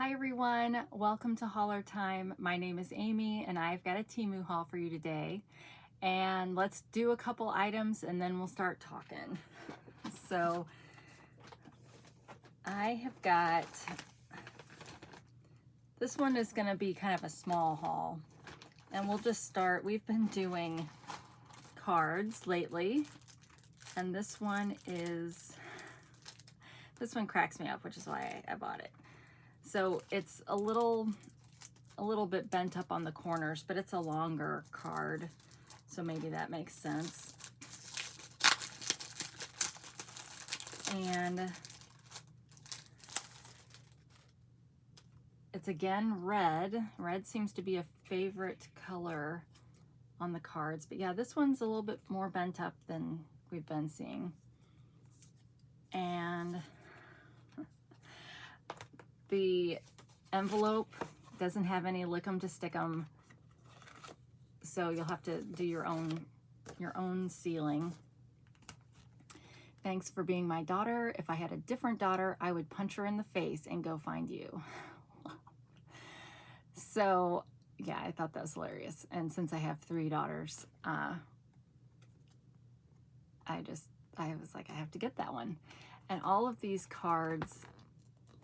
Hi everyone, welcome to Hauler Time. My name is Amy and I've got a Temu haul for you today. And let's do a couple items and then we'll start talking. So I have got, this one is gonna be kind of a small haul. And we'll just start, we've been doing cards lately. And this one cracks me up, which is why I bought it. So it's a little bit bent up on the corners, but it's a longer card, so maybe that makes sense. And it's again red. Red seems to be a favorite color on the cards, but yeah, this one's a little bit more bent up than we've been seeing. And the envelope doesn't have any lick 'em to stick 'em, so you'll have to do your own sealing. Thanks for being my daughter. If I had a different daughter, I would punch her in the face and go find you. So yeah, I thought that was hilarious. And since I have 3 daughters, I was like, I have to get that one. And all of these cards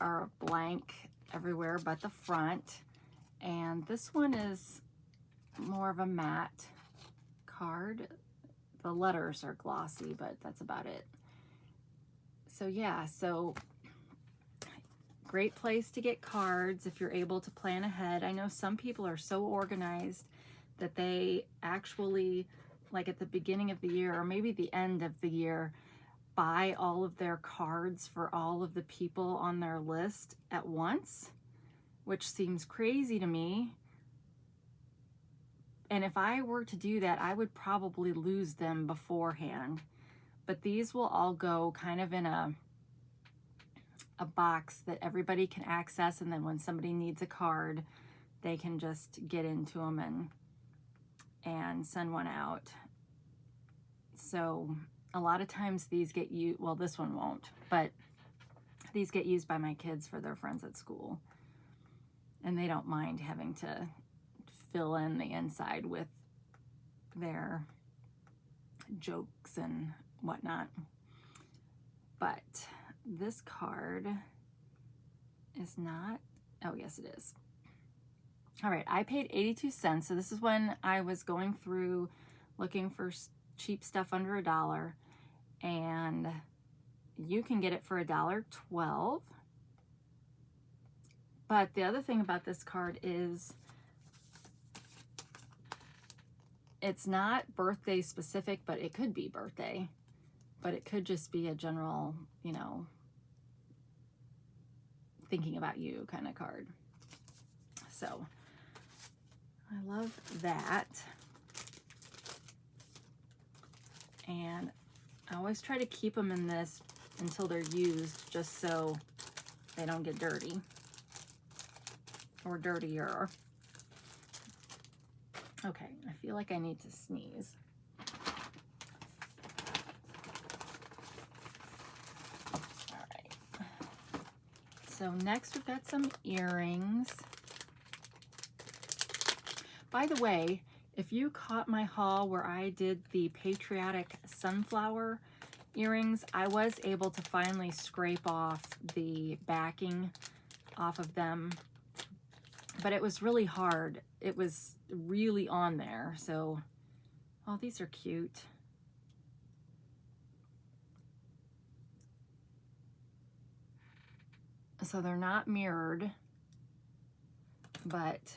are blank everywhere but the front. And this one is more of a matte card. The letters are glossy, but that's about it. So yeah, so great place to get cards if you're able to plan ahead. I know some people are so organized that they actually, like at the beginning of the year or maybe the end of the year, buy all of their cards for all of the people on their list at once, which seems crazy to me. And if I were to do that, I would probably lose them beforehand. But these will all go kind of in a box that everybody can access, and then when somebody needs a card, they can just get into them and send one out. So a lot of times these get used, well, this one won't, but these get used by my kids for their friends at school. And they don't mind having to fill in the inside with their jokes and whatnot. But this card is not, oh yes it is. All right, I paid 82 cents. So this is when I was going through looking for cheap stuff under $1, and you can get it for $1.12. But the other thing about this card is it's not birthday specific, but it could be birthday, but it could just be a general, you know, thinking about you kind of card. So I love that. And I always try to keep them in this until they're used, just so they don't get dirty or dirtier. Okay, I feel like I need to sneeze. All right. So next we've got some earrings. By the way, if you caught my haul where I did the patriotic sunflower earrings, I was able to finally scrape off the backing off of them, but it was really hard. It was really on there. So, oh, these are cute. So they're not mirrored, but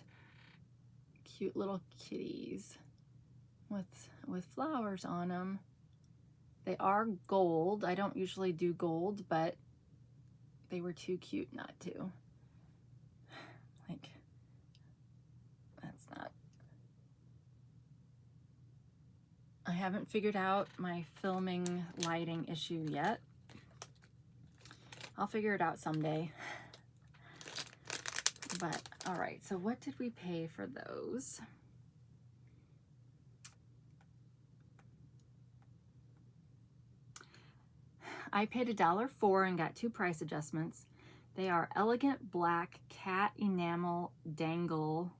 cute little kitties with flowers on them. They are gold. I don't usually do gold, but they were too cute not to. Like, that's not. I haven't figured out my filming lighting issue yet. I'll figure it out someday. But all right, so what did we pay for those? I paid $1.04 and got 2 price adjustments. They are elegant black cat enamel dangle.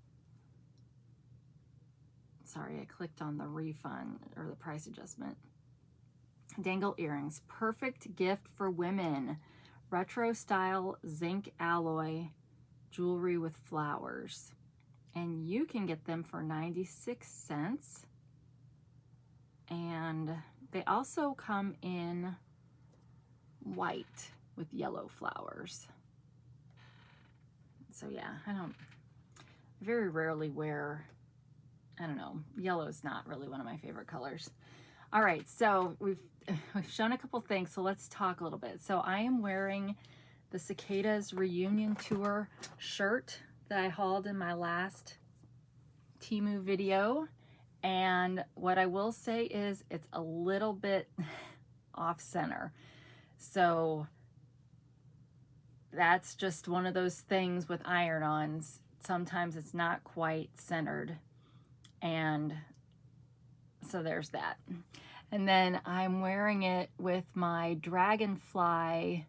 Sorry, I clicked on the refund or the price adjustment. Dangle earrings, perfect gift for women. Retro style zinc alloy jewelry with flowers. And you can get them for 96 cents. And they also come in white with yellow flowers. So yeah, I very rarely wear, I don't know, yellow's not really one of my favorite colors. All right, so we've shown a couple things, so let's talk a little bit. So I am wearing the Cicadas Reunion Tour shirt that I hauled in my last Temu video. And what I will say is it's a little bit off center. So that's just one of those things with iron-ons. Sometimes it's not quite centered. And so there's that. And then I'm wearing it with my dragonfly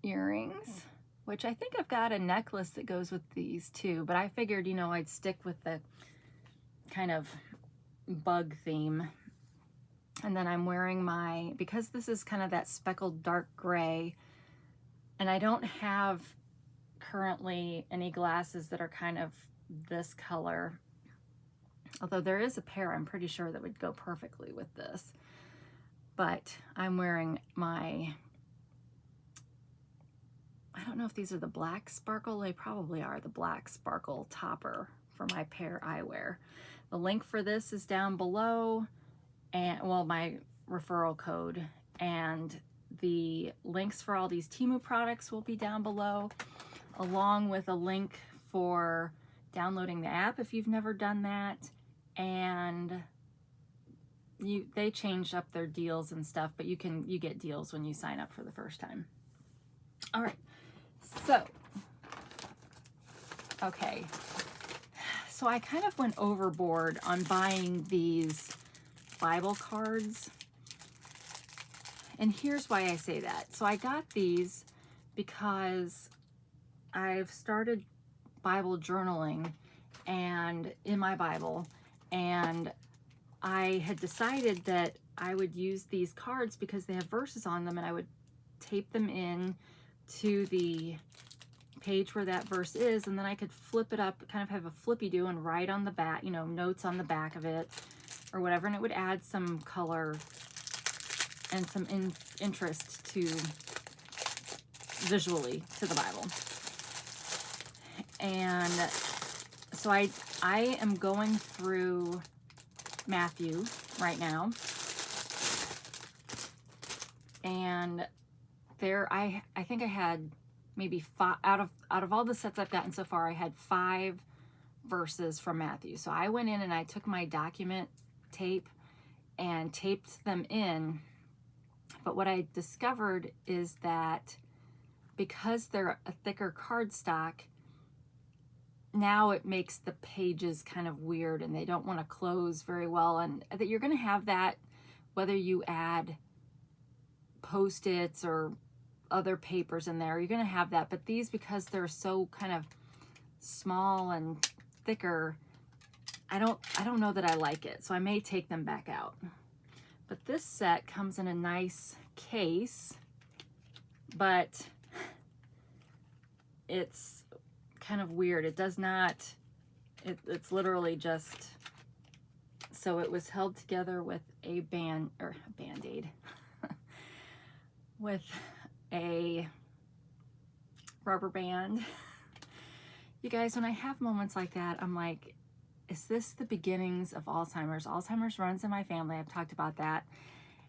earrings, which I think I've got a necklace that goes with these too, but I figured, you know, I'd stick with the kind of bug theme. And then I'm wearing my, because this is kind of that speckled dark gray, and I don't have currently any glasses that are kind of this color, although there is a pair I'm pretty sure that would go perfectly with this. But I'm wearing my, I don't know if these are the black sparkle, they probably are the black sparkle topper for my Pair Eyewear. The link for this is down below, and well, my referral code, and the links for all these Temu products will be down below, along with a link for downloading the app if you've never done that. And they changed up their deals and stuff, but you get deals when you sign up for the first time. All right, so okay, so I kind of went overboard on buying these Bible cards, and here's why I say that. So I got these because I've started Bible journaling and in my Bible, and I had decided that I would use these cards because they have verses on them, and I would tape them in to the page where that verse is, and then I could flip it up, kind of have a flippy-do and write on the back, you know, notes on the back of it or whatever, and it would add some color and some interest to visually to the Bible. And so I am going through Matthew right now, and there I think I had maybe 5 out of all the sets I've gotten so far, I had 5 verses from Matthew. So I went in and I took my document tape and taped them in. But what I discovered is that because they're a thicker cardstock, now it makes the pages kind of weird and they don't want to close very well, and that you're going to have that whether you add Post-its or other papers in there, you're going to have that. But these, because they're so kind of small and thicker, I don't know that I like it, so I may take them back out. But this set comes in a nice case, but it's kind of weird. It does not, it's literally just, so it was held together with a Band-Aid, with a rubber band. You guys, when I have moments like that, I'm like, is this the beginnings of Alzheimer's? Alzheimer's runs in my family. I've talked about that.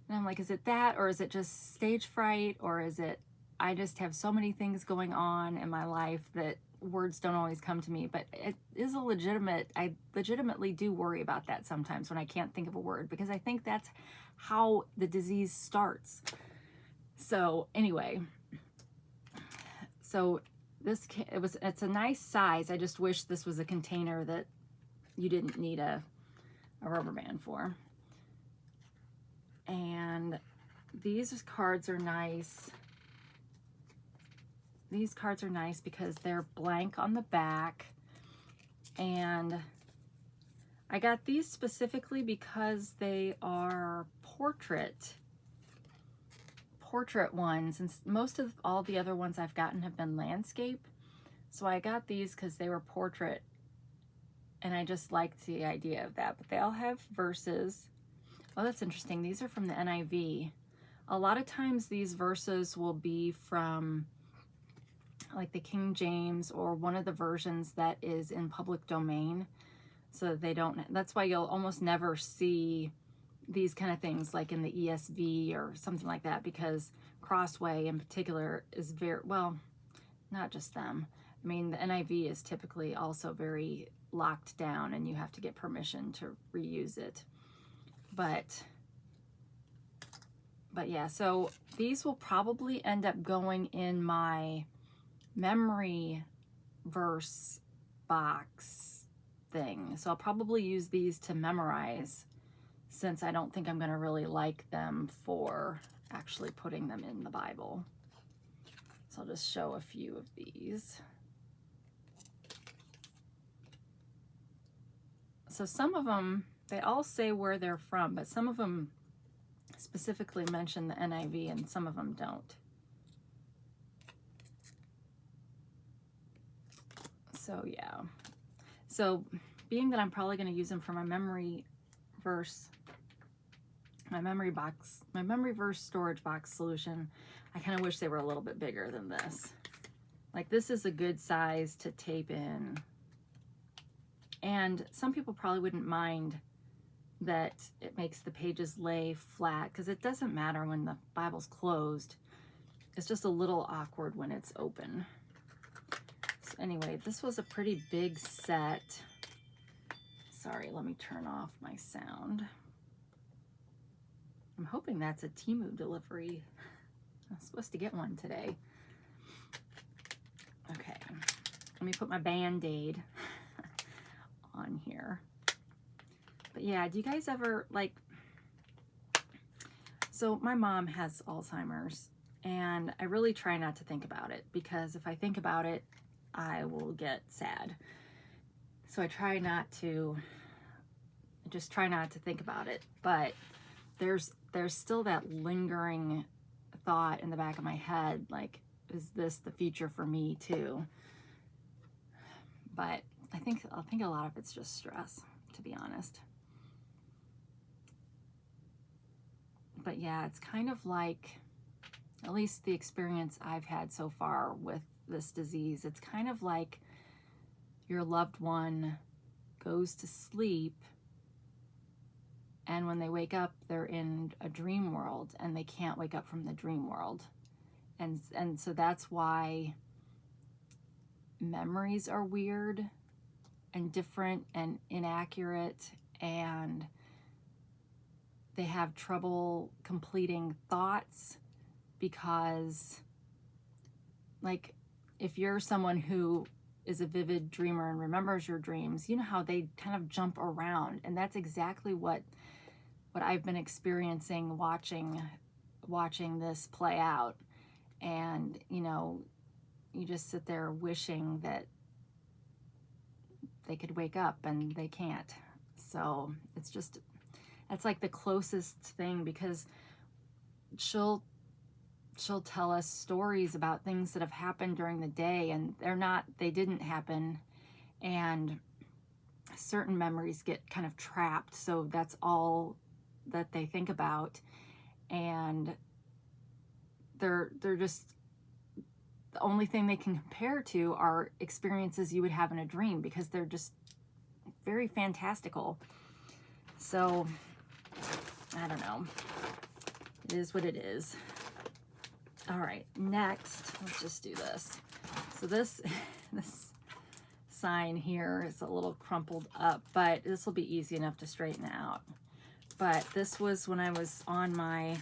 And I'm like, is it that, or is it just stage fright, or is it I just have so many things going on in my life that words don't always come to me? But it is a legitimate, I legitimately do worry about that sometimes when I can't think of a word, because I think that's how the disease starts. So anyway, so it's a nice size. I just wish this was a container that you didn't need a rubber band for. And these cards are nice. these cards are nice because they're blank on the back, and I got these specifically because they are portrait ones, and most of all the other ones I've gotten have been landscape. So I got these because they were portrait, and I just liked the idea of that. But they all have verses. Oh, that's interesting. These are from the NIV. A lot of times these verses will be from like the King James or one of the versions that is in public domain, so that they don't, that's why you'll almost never see these kind of things like in the ESV or something like that, because Crossway in particular is very, well, not just them. I mean, the NIV is typically also very locked down and you have to get permission to reuse it. But yeah, so these will probably end up going in my memory verse box thing. So I'll probably use these to memorize, since I don't think I'm going to really like them for actually putting them in the Bible. So I'll just show a few of these. So some of them, they all say where they're from, but some of them specifically mention the NIV and some of them don't. So yeah. So being that I'm probably going to use them for my memory verse, my memory verse storage box solution, I kind of wish they were a little bit bigger than this. Like, this is a good size to tape in. And some people probably wouldn't mind that it makes the pages lay flat, because it doesn't matter when the Bible's closed. It's just a little awkward when it's open. So anyway, this was a pretty big set. Sorry, let me turn off my sound. I'm hoping that's a Temu delivery. I'm supposed to get one today. Okay, let me put my Band-Aid on here. But yeah, do you guys ever, like, so my mom has Alzheimer's, and I really try not to think about it, because if I think about it, I will get sad. So I try not to, just try not to think about it. But there's still that lingering thought in the back of my head, like, is this the future for me too? But I think a lot of it's just stress, to be honest. But yeah, it's kind of like, at least the experience I've had so far with this disease, it's kind of like your loved one goes to sleep, and when they wake up, they're in a dream world and they can't wake up from the dream world. And so that's why memories are weird and different and inaccurate, and they have trouble completing thoughts, because, like, if you're someone who is a vivid dreamer and remembers your dreams, you know how they kind of jump around, and that's exactly what I've been experiencing watching this play out. And, you know, you just sit there wishing that they could wake up and they can't. So it's just, that's like the closest thing, because she'll tell us stories about things that have happened during the day, and they didn't happen, and certain memories get kind of trapped, so that's all that they think about, and they're just, the only thing they can compare to are experiences you would have in a dream, because they're just very fantastical. So I don't know, it is what it is. All right, next, let's just do this. So this sign here is a little crumpled up, but this will be easy enough to straighten out. But this was when I was on my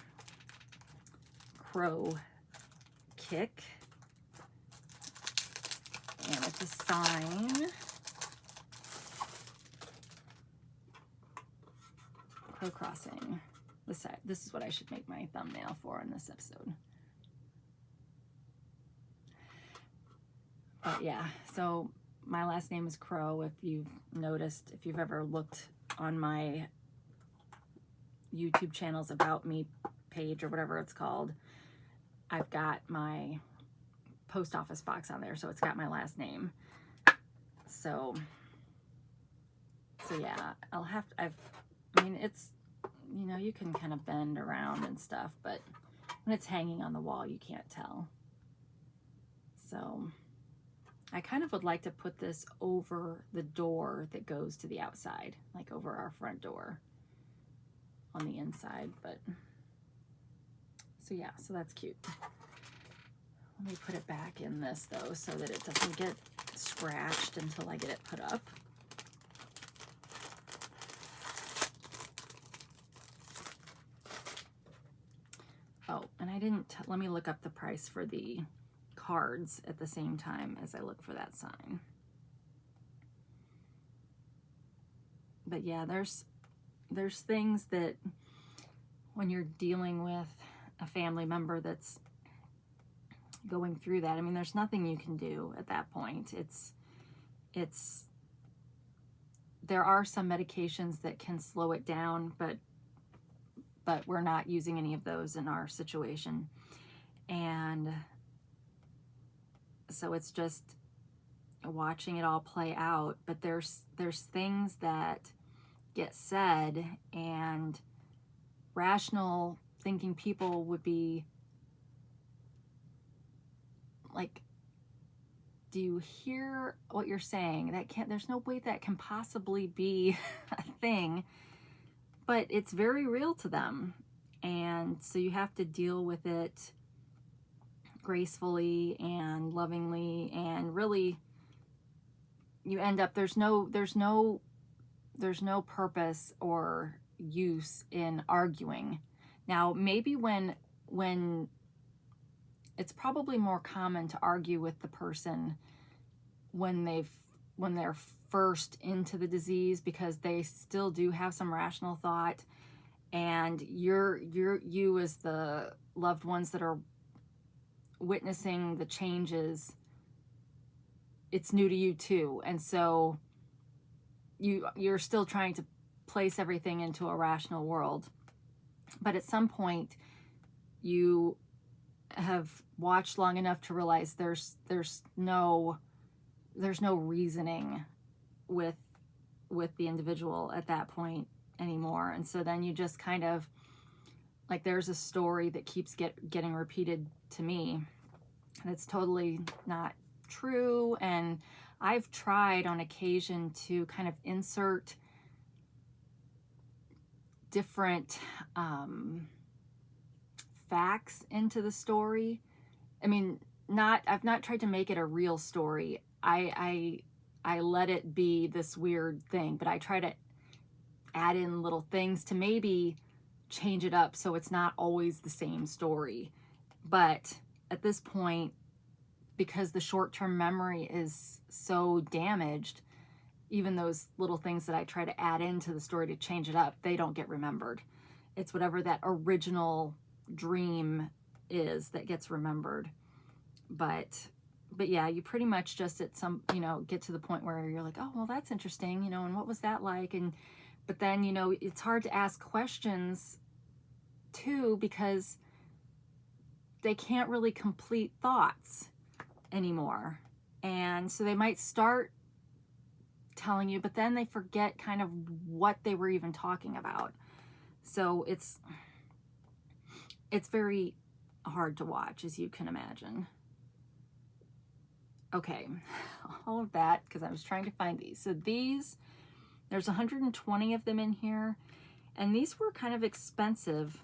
crow kick, and it's a sign. Crow crossing. This is what I should make my thumbnail for in this episode. But yeah, so my last name is Crow. If you've noticed, if you've ever looked on my YouTube channel's About Me page or whatever it's called, I've got my post office box on there, so it's got my last name. So yeah, I mean, it's, you know, you can kind of bend around and stuff, but when it's hanging on the wall, you can't tell. So I kind of would like to put this over the door that goes to the outside, like over our front door on the inside, but so yeah, so that's cute. Let me put it back in this though, so that it doesn't get scratched until I get it put up. Oh, and I didn't, let me look up the price for the cards at the same time as I look for that sign. But yeah, there's things that when you're dealing with a family member that's going through that, I mean, there's nothing you can do at that point. There are some medications that can slow it down, but we're not using any of those in our situation. And so it's just watching it all play out. But there's things that get said, and rational thinking people would be like, do you hear what you're saying? There's no way that can possibly be a thing, but it's very real to them. And so you have to deal with it gracefully and lovingly, and really you end up, there's no purpose or use in arguing. Now, maybe when it's probably more common to argue with the person when they're first into the disease, because they still do have some rational thought, and you as the loved ones that are witnessing the changes, it's new to you too, and so you're still trying to place everything into a rational world. But at some point you have watched long enough to realize there's no reasoning with the individual at that point anymore. And so then you just kind of, like, there's a story that keeps getting repeated to me, and it's totally not true. And I've tried on occasion to kind of insert different facts into the story. I mean, I've not tried to make it a real story. I let it be this weird thing, but I try to add in little things to maybe change it up so it's not always the same story. But at this point, because the short-term memory is so damaged, even those little things that I try to add into the story to change it up, they don't get remembered. It's whatever that original dream is that gets remembered. But yeah, you pretty much just at some, you know, get to the point where you're like, oh, well, that's interesting, you know, and what was that like? But then, you know, it's hard to ask questions too, because they can't really complete thoughts anymore. And so they might start telling you, but then they forget kind of what they were even talking about. So it's very hard to watch, as you can imagine. Okay, all of that, because I was trying to find these. So there's 120 of them in here, and these were kind of expensive,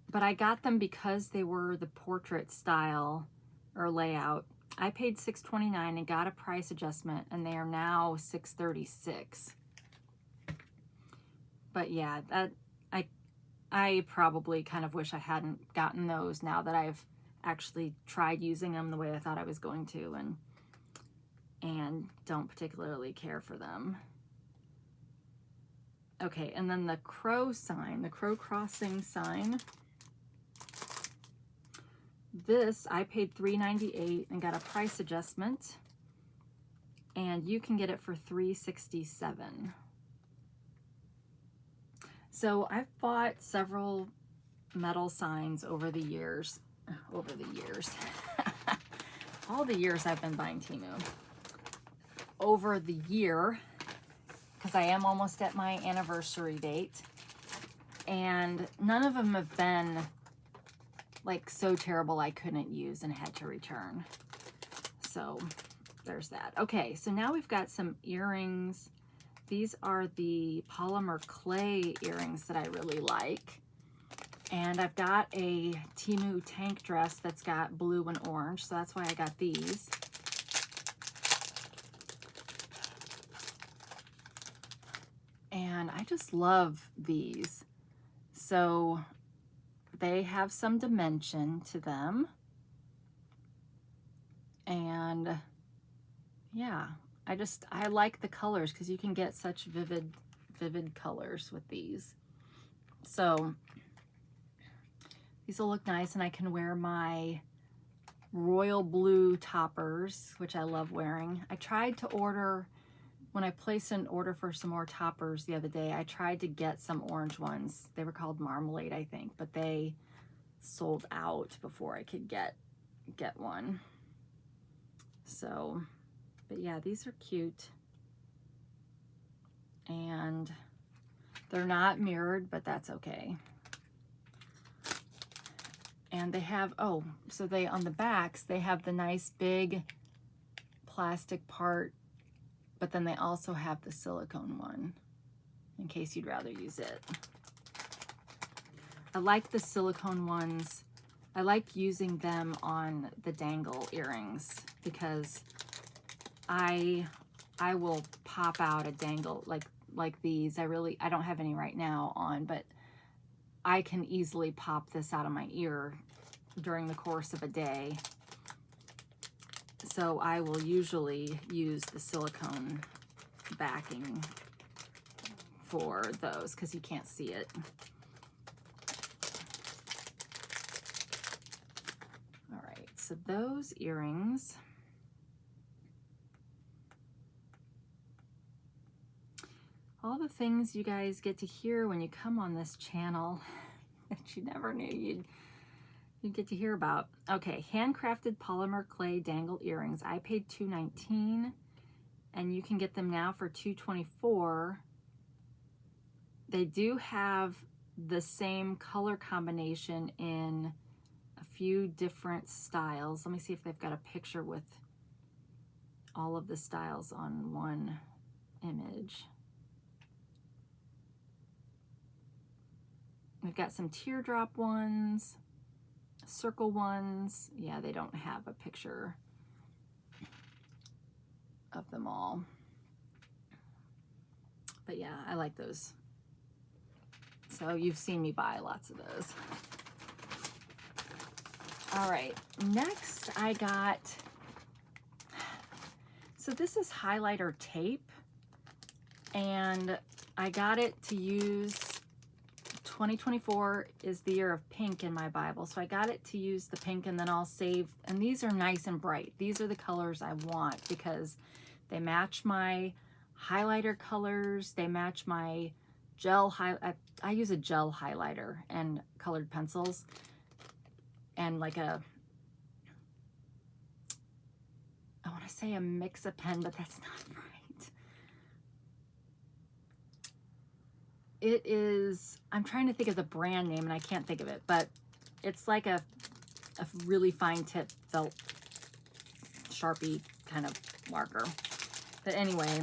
but I got them because they were the portrait style or layout. I paid $6.29 and got a price adjustment, and they are now $6.36. But yeah, I probably kind of wish I hadn't gotten those now that I've actually tried using them the way I thought I was going to, and don't particularly care for them. Okay, and then the crow sign, the crow crossing sign. This, I paid $3.98 and got a price adjustment. and you can get it for $3.67. So I've bought several metal signs over the years. All the years I've been buying Temu. Over the year, because I am almost at my anniversary date, and none of them have been like so terrible I couldn't use and had to return. So there's that. Okay, so now we've got some earrings. These are the polymer clay earrings that I really like. And I've got a Temu tank dress that's got blue and orange, so that's why I got these. And I just love these. So they have some dimension to them. And yeah, I like the colors because you can get such vivid colors with these. So these will look nice, and I can wear my royal blue toppers, which I love wearing. I tried to order, when I placed an order for some more toppers the other day, I tried to get some orange ones. They were called Marmalade, I think, but they sold out before I could get one. So, but yeah, these are cute. And they're not mirrored, but that's okay. And they have, oh, so they, on the backs, they have the nice big plastic part, but then they also have the silicone one, in case you'd rather use it. I like the silicone ones. I like using them on the dangle earrings because I will pop out a dangle like these. I don't have any right now on, but I can easily pop this out of my ear during the course of a day. So I will usually use the silicone backing for those because you can't see it. All right, so those earrings. All the things you guys get to hear when you come on this channel that you never knew you'd get to hear about. Okay, handcrafted polymer clay dangle earrings. I paid $2.19, and you can get them now for $2.24. They do have the same color combination in a few different styles. Let me see if they've got a picture with all of the styles on one image. We've got some teardrop ones, circle ones. Yeah, they don't have a picture of them all. But yeah, I like those. So you've seen me buy lots of those. All right, next I got, so this is highlighter tape, and I got it to use. 2024 is the year of pink in my Bible, so I got it to use the pink, and then I'll save, and these are nice and bright. These are the colors I want because they match my highlighter colors, they match my gel I use a gel highlighter and colored pencils, and like I want to say a mix-a pen, but that's not right. It is, I'm trying to think of the brand name and I can't think of it, but it's like a really fine tip felt Sharpie kind of marker. But anyway,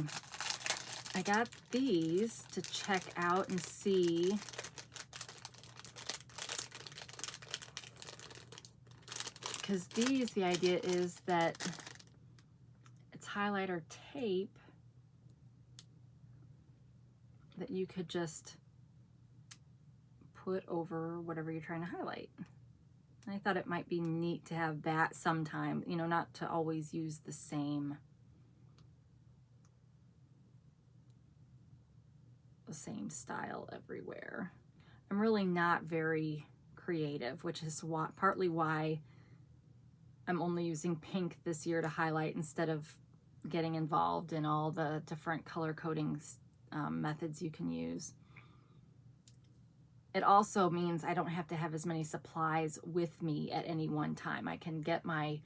I got these to check out and see. Because these, the idea is that it's highlighter tape that you could just put over whatever you're trying to highlight. And I thought it might be neat to have that sometime, you know, not to always use the same style everywhere. I'm really not very creative, which is partly why I'm only using pink this year to highlight instead of getting involved in all the different color coding methods you can use. It also means I don't have to have as many supplies with me at any one time. I can get my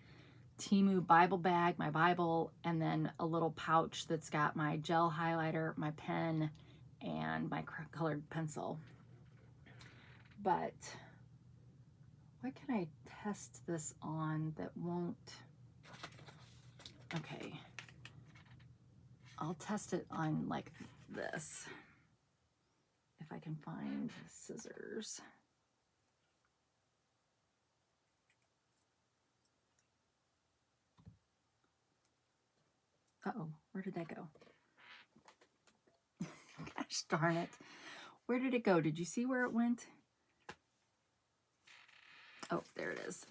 Temu Bible bag, my Bible, and then a little pouch that's got my gel highlighter, my pen, and my colored pencil. But what can I test this on that won't? Okay, I'll test it on like this, if I can find scissors. Uh-oh, where did that go? Gosh darn it. Where did it go? Did you see where it went? Oh, there it is.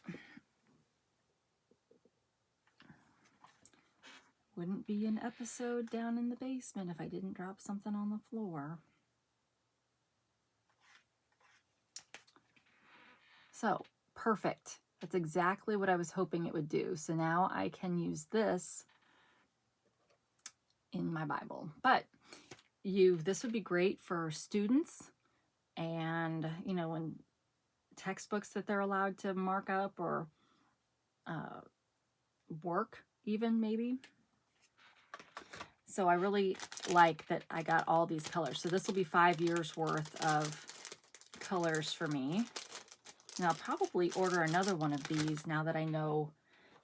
Wouldn't be an episode down in the basement if I didn't drop something on the floor. So, perfect. That's exactly what I was hoping it would do. So now I can use this in my Bible. But this would be great for students and, you know, in textbooks that they're allowed to mark up or work even maybe. So I really like that I got all these colors. So this will be 5 years worth of colors for me. And I'll probably order another one of these now that I know,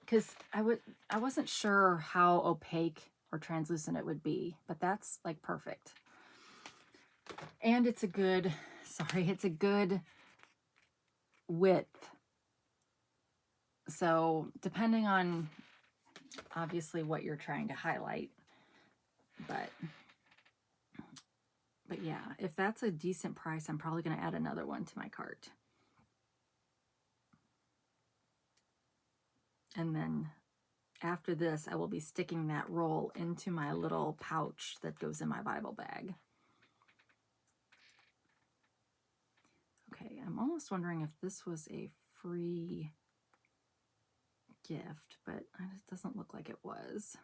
because I wasn't sure how opaque or translucent it would be, but that's like perfect. And it's a good, it's a good width. So depending on obviously what you're trying to highlight, but yeah, if that's a decent price, I'm probably going to add another one to my cart. And then after this, I will be sticking that roll into my little pouch that goes in my Bible bag. Okay, I'm almost wondering if this was a free gift, but it doesn't look like it was.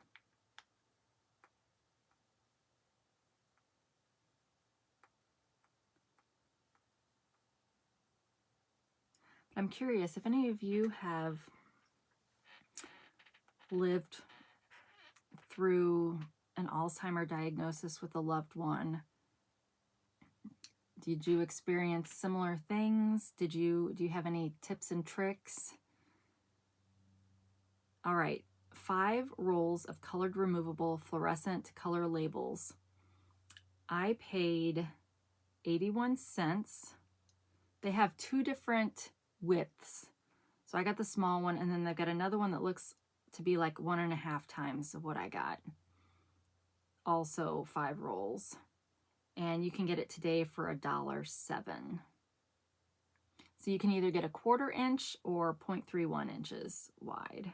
I'm curious if any of you have lived through an Alzheimer's diagnosis with a loved one. Did you experience similar things? Do you have any tips and tricks? All right, 5 rolls of colored removable fluorescent color labels. I paid 81 cents. They have 2 different widths. So I got the small one, and then they've got another one that looks to be like 1.5 times of what I got. Also 5 rolls. And you can get it today for $1.07. So you can either get a 1/4 inch or 0.31 inches wide.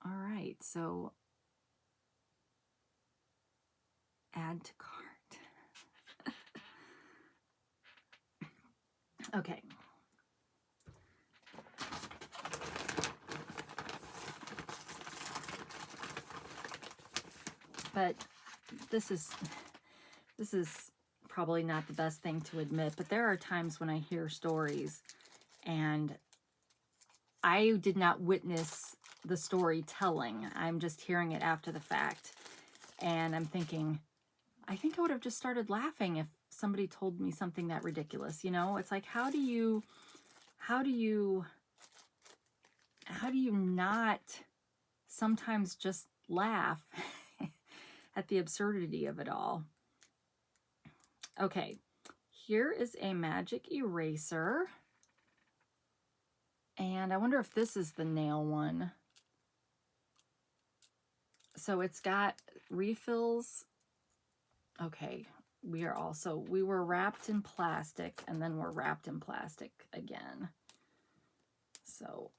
All right, so add to cart. Okay. But this is probably not the best thing to admit, but there are times when I hear stories and I did not witness the storytelling. I'm just hearing it after the fact. And I'm thinking, I think I would have just started laughing if somebody told me something that ridiculous, you know? It's like, how do you not sometimes just laugh at the absurdity of it all? Okay, here is a magic eraser. And I wonder if this is the nail one. So it's got refills. Okay, we were wrapped in plastic, and then we're wrapped in plastic again. So,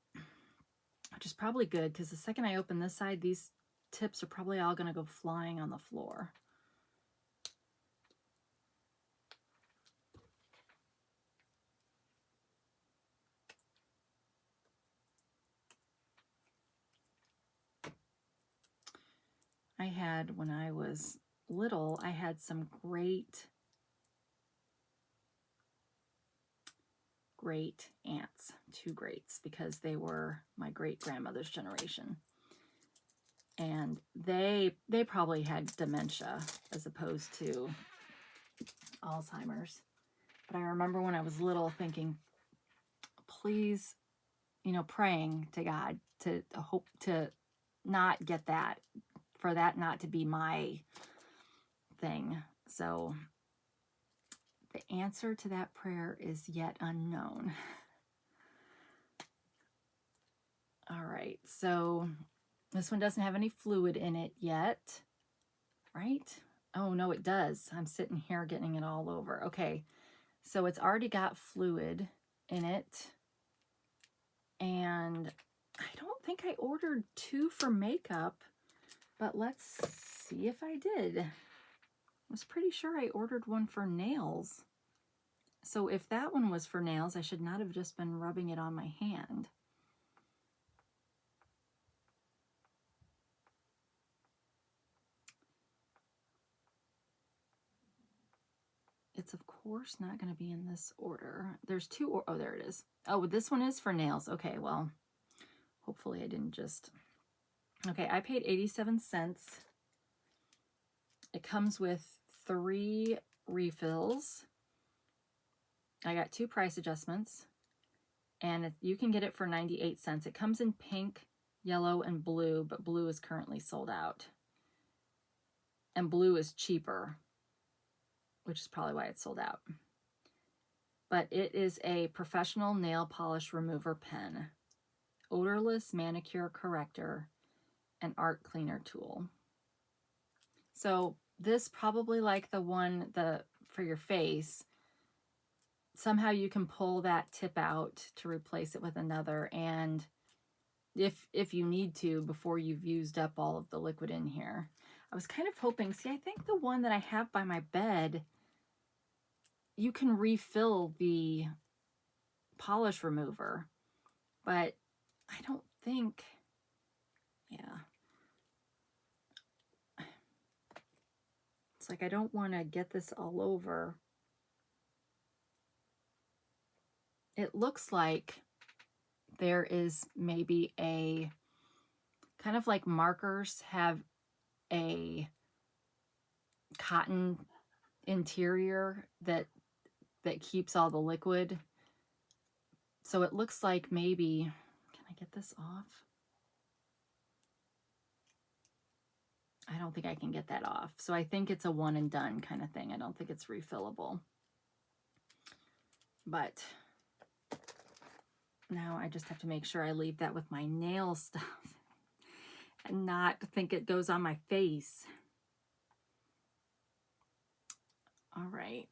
which is probably good, because the second I open this side, these tips are probably all going to go flying on the floor. I had, when I was little, I had some great aunts, 2 greats, because they were my great grandmother's generation. And they probably had dementia as opposed to Alzheimer's. But I remember when I was little thinking, please, you know, praying to God to hope to not get that, for that not to be my thing. So the answer to that prayer is yet unknown. All right, so this one doesn't have any fluid in it yet, right? Oh, no, it does. I'm sitting here getting it all over. Okay, so it's already got fluid in it. And I don't think I ordered 2 for makeup, but let's see if I did. I was pretty sure I ordered one for nails. So if that one was for nails, I should not have just been rubbing it on my hand. It's of course not going to be in this order. There's 2, oh, there it is. Oh, this one is for nails. Okay, well, hopefully I didn't just... Okay, I paid 87 cents. It comes with 3 refills. I got 2 price adjustments, and you can get it for 98 cents. It comes in pink, yellow, and blue, but blue is currently sold out. And blue is cheaper, which is probably why it's sold out. But it is a professional nail polish remover pen, odorless manicure corrector, and art cleaner tool. So this, probably like the one for your face, somehow you can pull that tip out to replace it with another, and if you need to, before you've used up all of the liquid in here. I was kind of hoping, see, I think the one that I have by my bed, you can refill the polish remover, but I don't think, yeah. It's like I don't want to get this all over. It looks like there is maybe a, kind of like markers have a cotton interior that keeps all the liquid. So it looks like maybe, can I get this off? I don't think I can get that off. So I think it's a one and done kind of thing. I don't think it's refillable. But now I just have to make sure I leave that with my nail stuff and not think it goes on my face. All right.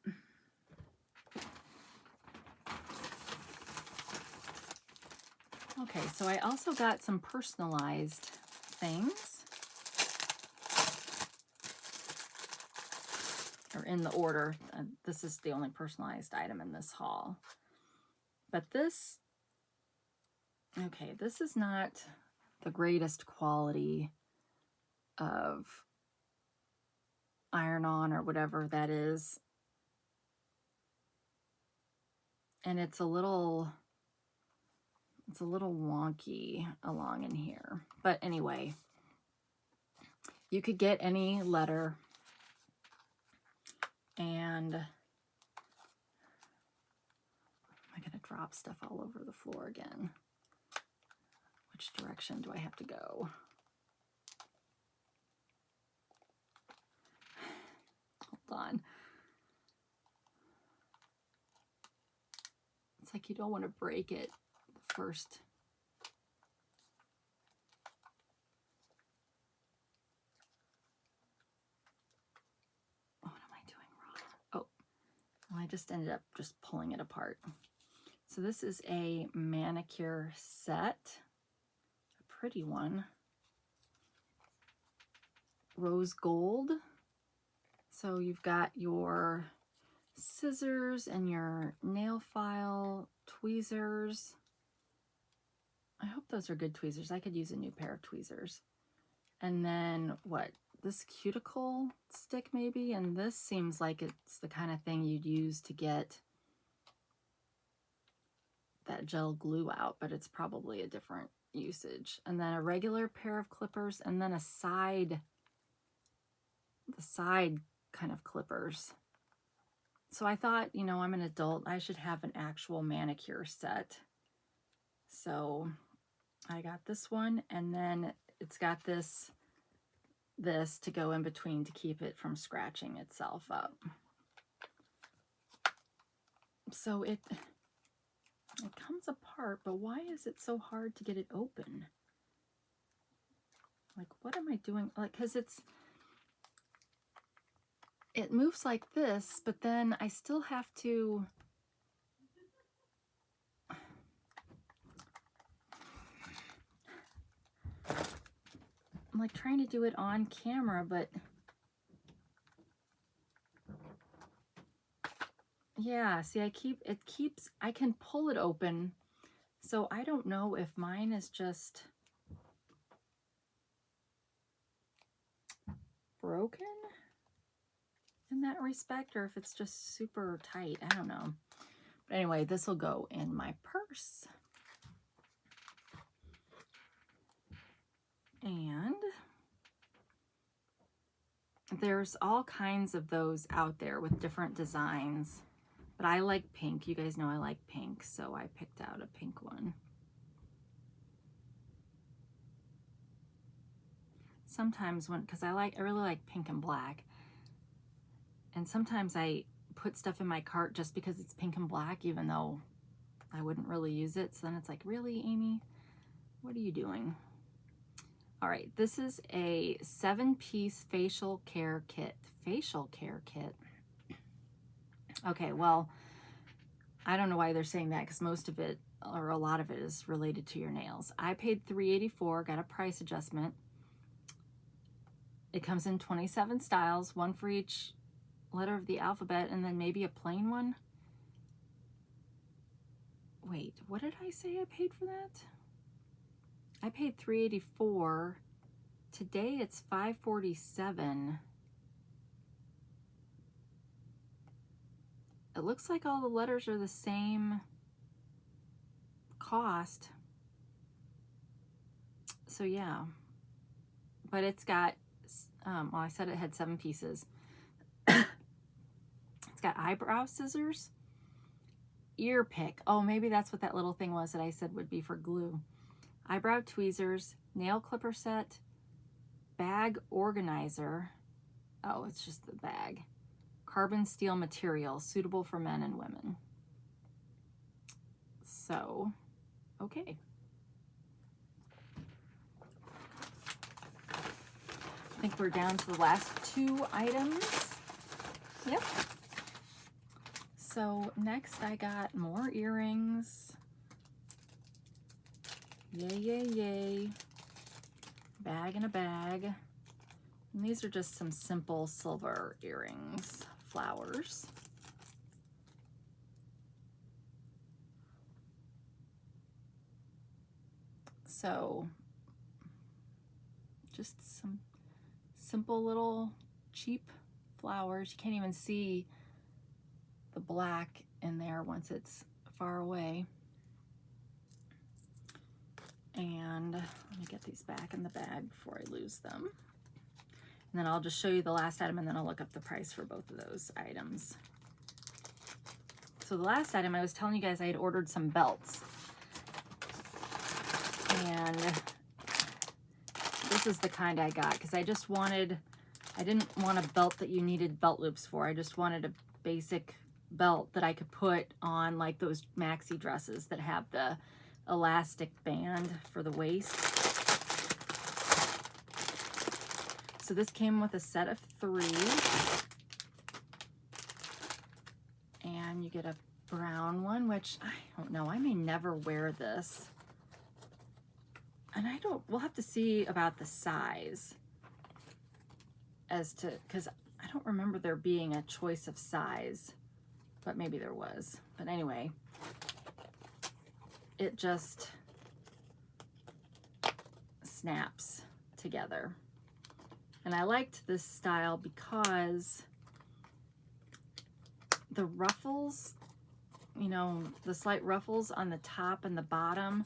Okay, so I also got some personalized things. Or in the order. This is the only personalized item in this haul. But this, okay, this is not the greatest quality of iron-on or whatever that is. And it's a little wonky along in here. But anyway, you could get any letter, and am I going to drop stuff all over the floor again? Which direction do I have to go? Hold on. It's like you don't want to break it first. What am I doing wrong? Oh, well, I just ended up just pulling it apart. So this is a manicure set, a pretty one. Rose gold. So you've got your scissors and your nail file, tweezers. I hope those are good tweezers. I could use a new pair of tweezers. And then what? this cuticle stick maybe, and this seems like it's the kind of thing you'd use to get that gel glue out, but it's probably a different usage. And then a regular pair of clippers, and then the side kind of clippers. So I thought, you know, I'm an adult, I should have an actual manicure set. So I got this one, and then it's got this to go in between to keep it from scratching itself up. So it comes apart, but why is it so hard to get it open? Like, what am I doing? Like, because it moves like this, but then I still have to... I'm like trying to do it on camera, but yeah, see, I can pull it open. So I don't know if mine is just broken in that respect, or if it's just super tight. I don't know. But anyway, this will go in my purse. And there's all kinds of those out there with different designs. But I like pink. You guys know I like pink, so I picked out a pink one. Sometimes because I really like pink and black. And sometimes I put stuff in my cart just because it's pink and black, even though I wouldn't really use it. So then it's like, really, Amy? What are you doing? All right, this is a 7-piece facial care kit. Facial care kit. Okay, well, I don't know why they're saying that, because most of it, or a lot of it, is related to your nails. I paid $3.84, got a price adjustment. It comes in 27 styles, one for each letter of the alphabet, and then maybe a plain one. Wait, what did I say I paid for that? I paid $3.84. Today it's $5.47. It looks like all the letters are the same cost. So yeah, but it's got, well, I said it had 7 pieces. It's got eyebrow scissors, ear pick. Oh, maybe that's what that little thing was that I said would be for glue. Eyebrow tweezers, nail clipper set, bag organizer. Oh, it's just the bag. Carbon steel material, suitable for men and women. So, okay. I think we're down to the last 2 items. Yep. So next I got more earrings. Yay, yay, yay. Bag in a bag. And these are just some simple silver earrings, flowers. So just some simple little cheap flowers. You can't even see the black in there once it's far away. And let me get these back in the bag before I lose them. And then I'll just show you the last item, and then I'll look up the price for both of those items. So the last item, I was telling you guys I had ordered some belts. And this is the kind I got, because I didn't want a belt that you needed belt loops for. I just wanted a basic belt that I could put on like those maxi dresses that have the elastic band for the waist. So this came with a set of 3. And you get a brown one, which I don't know, I may never wear this. And we'll have to see about the size as to, because I don't remember there being a choice of size, but maybe there was. But anyway, it just snaps together. And I liked this style because the ruffles, you know, the slight ruffles on the top and the bottom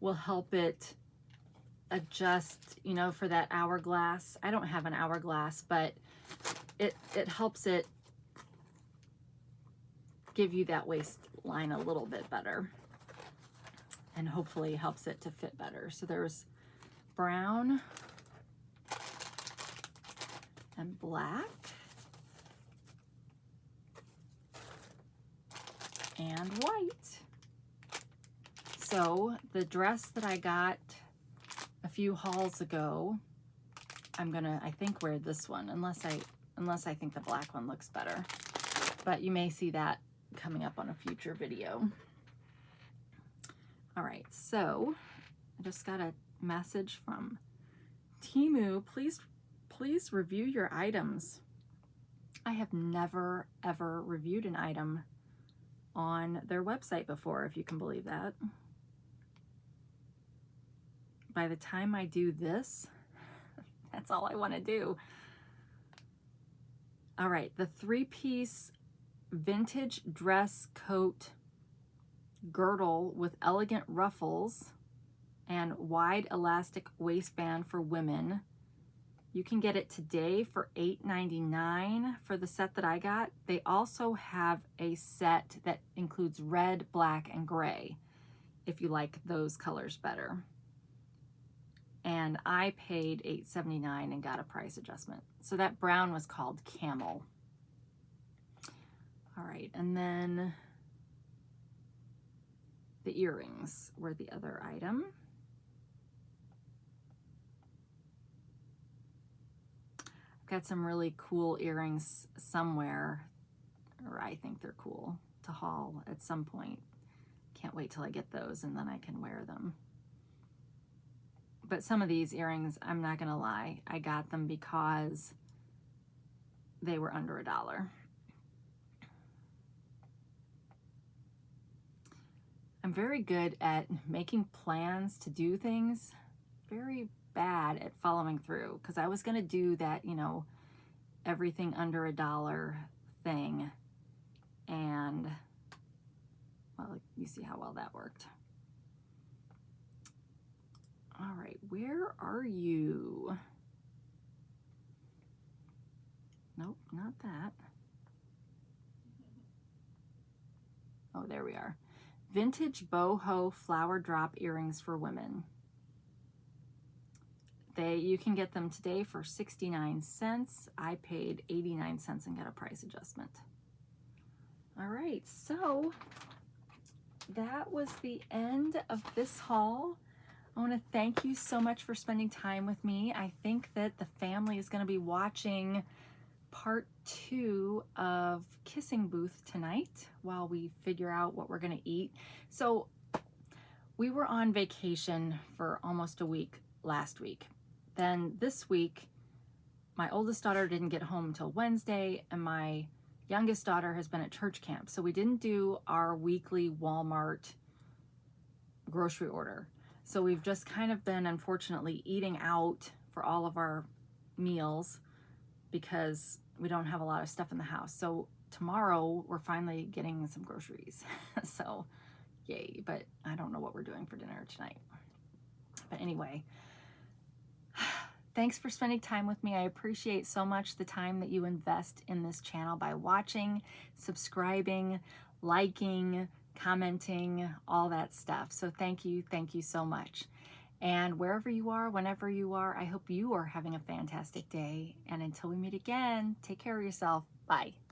will help it adjust, you know, for that hourglass. I don't have an hourglass, but it helps it give you that waistline a little bit better, and hopefully helps it to fit better. So there's brown and black and white. So the dress that I got a few hauls ago, I'm gonna, I think, wear this one, unless I think the black one looks better. But you may see that coming up on a future video. All right, so I just got a message from Temu. Please review your items. I have never ever reviewed an item on their website before, if you can believe that. By the time I do this, that's all I want to do. All right, the 3-piece vintage dress coat girdle with elegant ruffles and wide elastic waistband for women. You can get it today for $8.99 for the set that I got. They also have a set that includes red, black, and gray, if you like those colors better. And I paid $8.79 and got a price adjustment. So that brown was called Camel. All right, and then the earrings were the other item. I've got some really cool earrings somewhere, or I think they're cool, to haul at some point. Can't wait till I get those and then I can wear them. But some of these earrings, I'm not gonna lie, I got them because they were under $1. I'm very good at making plans to do things, very bad at following through, because I was gonna do that, you know, everything under $1 thing, and well, you see how well that worked. All right, where are you? Nope, not that. Oh, there we are. Vintage boho flower drop earrings for women. You can get them today for 69 cents. I paid 89 cents and got a price adjustment. All right, so that was the end of this haul. I want to thank you so much for spending time with me. I think that the family is going to be watching part 2 of Kissing Booth tonight while we figure out what we're going to eat. So we were on vacation for almost a week last week. Then this week, my oldest daughter didn't get home until Wednesday, and my youngest daughter has been at church camp. So we didn't do our weekly Walmart grocery order. So we've just kind of been, unfortunately, eating out for all of our meals because we don't have a lot of stuff in the house. So tomorrow we're finally getting some groceries. So yay, but I don't know what we're doing for dinner tonight. But anyway, thanks for spending time with me. I appreciate so much the time that you invest in this channel by watching, subscribing, liking, commenting, all that stuff. So thank you so much. And wherever you are, whenever you are, I hope you are having a fantastic day. And until we meet again, take care of yourself. Bye.